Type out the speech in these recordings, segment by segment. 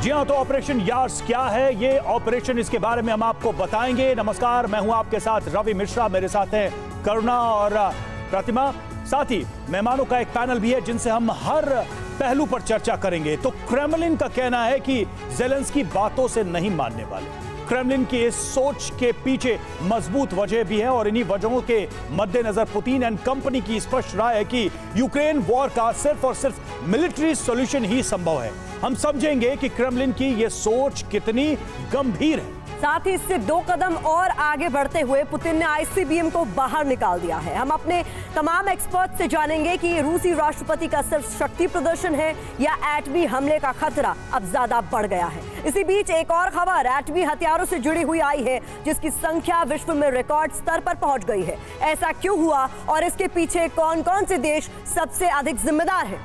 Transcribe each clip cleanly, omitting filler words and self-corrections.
जी हाँ, तो operation years क्या है ये ऑपरेशन, इसके बारे में हम आपको बताएंगे। नमस्कार, मैं हूं आपके साथ रवि मिश्रा, मेरे साथ हैं करुणा और प्रतिमा। साथ ही मेहमानों का एक पैनल भी है जिनसे हम हर पहलू पर चर्चा करेंगे। तो क्रेमलिन का कहना है कि ज़ेलेंस्की बातों से नहीं मानने वाले। क्रेमलिन की इस सोच के पीछे मजबूत वजह भी है और इन्हीं वजहों के मद्देनजर पुतिन एंड कंपनी की स्पष्ट राय है कि यूक्रेन वॉर का सिर्फ और सिर्फ मिलिट्री सॉल्यूशन ही संभव है। हम समझेंगे कि क्रेमलिन की यह सोच कितनी गंभीर है। साथ ही इससे 2 कदम और आगे बढ़ते हुए पुतिन ने आईसीबीएम को बाहर निकाल दिया है। हम अपने तमाम एक्सपर्ट से जानेंगे कि रूसी राष्ट्रपति का सिर्फ शक्ति प्रदर्शन है या एटमी हमले का खतरा अब ज्यादा बढ़ गया है। इसी बीच एक और खबर एटमी हथियारों से जुड़ी हुई आई है जिसकी संख्या विश्व में रिकॉर्ड स्तर पर पहुंच गई है। ऐसा क्यों हुआ और इसके पीछे कौन कौन से देश सबसे अधिक जिम्मेदार है,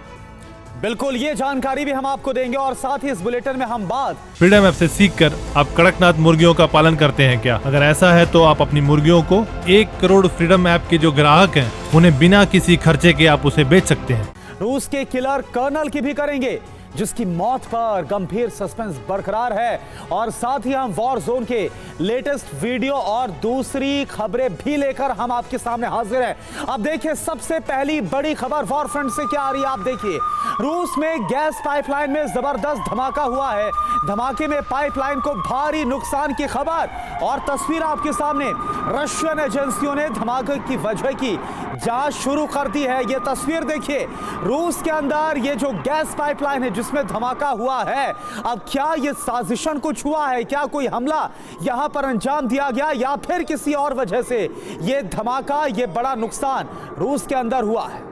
बिल्कुल ये जानकारी भी हम आपको देंगे। और साथ ही इस बुलेटिन में हम बात फ्रीडम ऐप से सीखकर आप कड़कनाथ मुर्गियों का पालन करते हैं क्या? अगर ऐसा है तो आप अपनी मुर्गियों को 1 करोड़ फ्रीडम ऐप के जो ग्राहक हैं उन्हें बिना किसी खर्चे के आप उसे बेच सकते हैं। रूस के किलर कर्नल की भी करेंगे जिसकी मौत पर गंभीर सस्पेंस बरकरार है। और साथ ही हम वॉर जोन के लेटेस्ट वीडियो और दूसरी खबरें भी लेकर हम आपके सामने हाजिर हैं। अब देखिए सबसे पहली बड़ी खबर वॉर फ्रंट से क्या आ रही है। आप देखिए रूस में गैस पाइपलाइन में जबरदस्त धमाका हुआ है। धमाके में पाइपलाइन को भारी नुकसान की खबर और तस्वीर आपके सामने। रशियन एजेंसियों ने धमाके की वजह की जांच शुरू कर दी है। ये तस्वीर देखिए, रूस के अंदर ये जो गैस पाइपलाइन है जिसमें धमाका हुआ है, अब क्या ये साजिशन कुछ हुआ है? क्या कोई हमला यहां पर अंजाम दिया गया या फिर किसी और वजह से ये धमाका, ये बड़ा नुकसान रूस के अंदर हुआ है?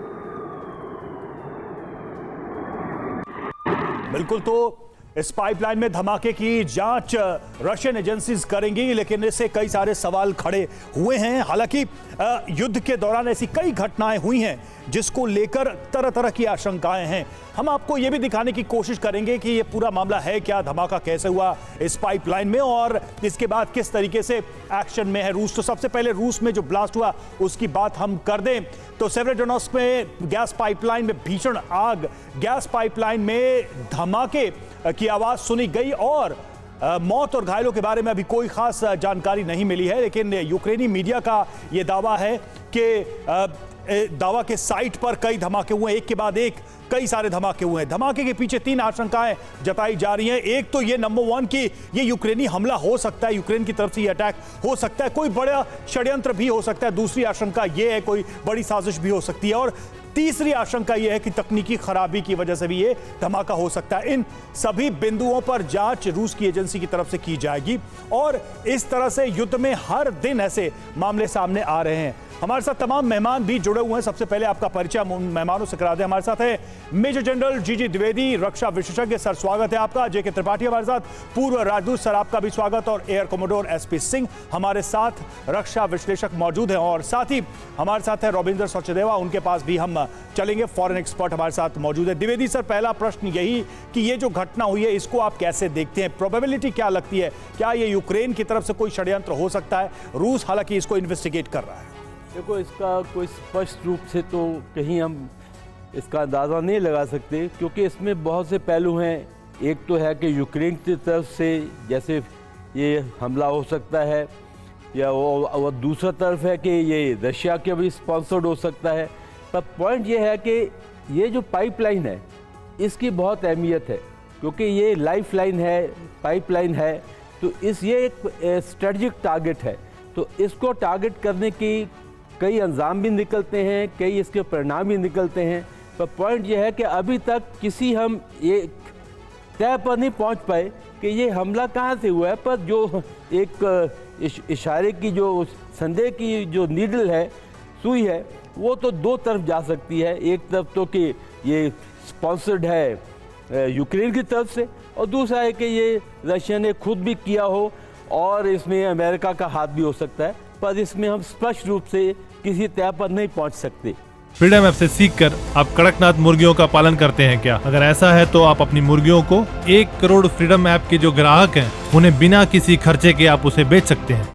बिल्कुल, तो इस पाइपलाइन में धमाके की जांच रशियन एजेंसीज करेंगी, लेकिन इससे कई सारे सवाल खड़े हुए हैं। हालांकि युद्ध के दौरान ऐसी कई घटनाएं हुई हैं जिसको लेकर तरह तरह की आशंकाएं हैं। हम आपको यह भी दिखाने की कोशिश करेंगे कि यह पूरा मामला है क्या, धमाका कैसे हुआ इस पाइपलाइन में और इसके बाद किस तरीके से एक्शन में है रूस। तो सबसे पहले रूस में जो ब्लास्ट हुआ उसकी बात हम कर दें तो सेवेरोडोनेत्स्क में गैस पाइपलाइन में भीषण आग, गैस पाइपलाइन में धमाके की आवाज सुनी गई और मौत और घायलों के बारे में अभी कोई खास जानकारी नहीं मिली है। लेकिन यूक्रेनी मीडिया का यह दावा है कि दावा के साइट पर कई धमाके हुए, एक के बाद एक कई सारे धमाके हुए हैं। धमाके के पीछे 3 आशंकाएं जताई जा रही हैं। एक तो ये नंबर 1 कि ये यूक्रेनी हमला हो सकता है, यूक्रेन की तरफ से ये अटैक हो सकता है, कोई बड़ा षड्यंत्र भी हो सकता है। दूसरी आशंका ये है कोई बड़ी साजिश भी हो सकती है और तीसरी आशंका यह है कि तकनीकी खराबी की वजह से भी ये धमाका हो सकता है। इन सभी बिंदुओं पर जांच रूस की एजेंसी की तरफ से की जाएगी और इस तरह से युद्ध में हर दिन ऐसे मामले सामने आ रहे हैं। हमारे साथ तमाम मेहमान भी जुड़े हुए हैं। सबसे पहले आपका परिचय मेहमानों से करा दें। हमारे साथ है मेजर जनरल जीजी द्विवेदी, रक्षा विशेषज्ञ, सर स्वागत है आपका। जेके त्रिपाठी हमारे साथ, पूर्व राजदूत, सर आपका भी स्वागत। और एयर कमोडोर एसपी सिंह हमारे साथ रक्षा विश्लेषक मौजूद हैं। और साथ ही हमारे साथ है रविंद्र सचदेवा, उनके पास भी हम चलेंगे, फॉरेन एक्सपर्ट हमारे साथ मौजूद है। द्विवेदी सर, पहला प्रश्न यही कि ये जो घटना हुई है इसको आप कैसे देखते हैं? प्रोबेबिलिटी क्या लगती है? क्या ये यूक्रेन की तरफ से कोई षड्यंत्र हो सकता है? रूस हालांकि इसको इन्वेस्टिगेट कर रहा है। देखो, इसका कोई स्पष्ट रूप से तो कहीं हम इसका अंदाज़ा नहीं लगा सकते क्योंकि इसमें बहुत से पहलू हैं। एक तो है कि यूक्रेन की तरफ से जैसे ये हमला हो सकता है या वो दूसरा तरफ है कि ये रशिया के भी स्पॉन्सर्ड हो सकता है। पर पॉइंट ये है कि ये जो पाइपलाइन है इसकी बहुत अहमियत है क्योंकि ये लाइफ लाइन है, पाइपलाइन है, तो ये एक स्ट्रेटजिक टारगेट है। तो इसको टारगेट करने की कई अंजाम भी निकलते हैं, कई इसके परिणाम भी निकलते हैं। पर पॉइंट यह है कि अभी तक किसी हम ये तय पर नहीं पहुंच पाए कि ये हमला कहां से हुआ है। पर जो एक इशारे की जो संदेह की जो नीडल है, सुई है, वो तो 2 तरफ जा सकती है। एक तरफ तो कि ये स्पॉन्सर्ड है यूक्रेन की तरफ से और दूसरा है कि ये रशिया ने खुद भी किया हो और इसमें अमेरिका का हाथ भी हो सकता है। पर इसमें हम स्पष्ट रूप से किसी तय पर नहीं पहुंच सकते। फ्रीडम ऐप से सीखकर आप कड़कनाथ मुर्गियों का पालन करते हैं क्या? अगर ऐसा है तो आप अपनी मुर्गियों को 1 करोड़ फ्रीडम ऐप के जो ग्राहक हैं उन्हें बिना किसी खर्चे के आप उसे बेच सकते हैं।